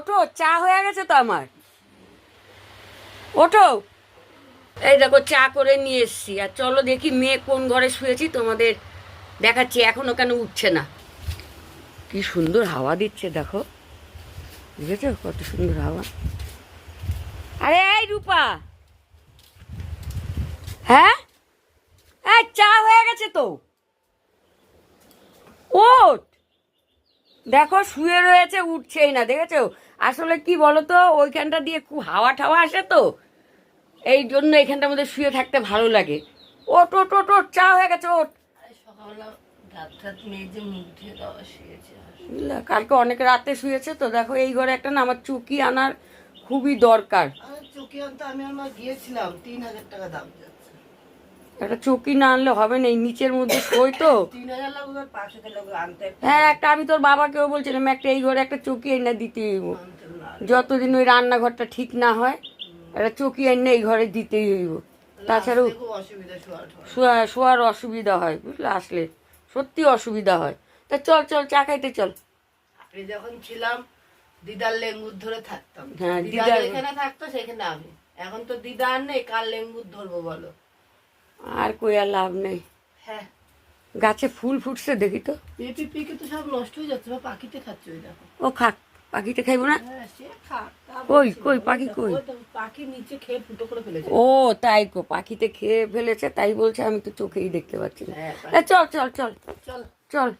ওঠো, চা হয়ে গেছে তো আমার। ওঠো, এই দেখো চা করে নিয়ে এসছি। আর চলো দেখি মেয়ে কোন ঘরে শুয়েছি তোমাদের দেখাচ্ছি। এখনো কেন উঠছে না? কি সুন্দর হাওয়া দিচ্ছে দেখো, বুঝেছো কত সুন্দর হাওয়া। আরে এই রূপা, হ্যাঁ এই চা হয়ে গেছে তো, ওঠ। দেখো শুয়ে রয়েছে, উঠছেই না, দেখেছো? আসলে কি বলতো, ওইখানটা দিয়ে খুব হাওয়া ঠাওয়া আসে তো, এই জন্য এখানটার মধ্যে শুয়ে থাকতে ভালো লাগে। ওট ওট ওট ওট, চা হয়ে গেছে, ওট। সকালবেলা রাত রাত মেজে মুখ ধুয়ে দেওয়া শুয়েছে। বুঝলে, কালকে অনেক রাতে শুয়েছে তো। দেখো এই ঘরে একটা না আমার চৌকি আনার খুবই দরকার। চৌকি আনতে আমি আমার গিয়েছিলাম, 3,000 টাকা দাম যাচ্ছে। একটা চৌকি না আনলে হবে না, এই নিচের মধ্যে শোয় তো। 3,000 লাগবে, 500 লাগবে আনতে। হ্যাঁ, একটা আমি তোর বাবাকেও বলছিলাম একটা এই ঘরে একটা চৌকি এনে দিতে হইব। আনতে না। যতদিন ওই রান্নাঘরটা ঠিক না হয়, একটা চৌকি এনে এই ঘরে দিতেই হইব। তাছাড়াও আসলে খুব অসুবিধা শোয়ার অসুবিধা হয়, বুঝলে, আসলে সত্যি অসুবিধা হয়। তা চল চল চা খাইতে চল। আমি যখন ছিলাম দিদার লেঙ্গুর ধরে থাকতাম। হ্যাঁ, দিদা দিদার যেখানে থাকতো সেখানে আমি। এখন তো দিদা আর নেই, কার লেঙ্গুর ধরবো বলো? আর কই আর লাভ নেই। হ্যাঁ, গাছে ফুল ফুটছে দেখি তো। পেঁপে পেকে তো সব নষ্ট হয়ে যাচ্ছে, বা পাখিতে খাচ্ছে ওই দেখো। ও খাক, পাখিতে খাইবো না। হ্যাঁ সে খাক, তা কই বলছি না। কই ওই পাখি দেখো, কই? ওই দেখো, পাখি নিচে খেয়ে ফুটো করে ফেলেছে। ও তাই কো, পাখিতে খেয়ে ফেলেছে তাই বলছে, আমি তো চোখেই দেখতে পাচ্ছি না। হ্যাঁ, এ, চল চল চল চল চল,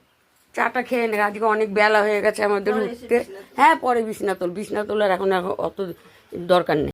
চাটা খেয়ে নে, আজকে অনেক বেলা হয়ে গেছে আমাদের পরে এসে উঠতে। বিছানা তোল। হ্যাঁ পরে বিছনা তোল, বিছনা তোলার এখন এখন অত দরকার নেই।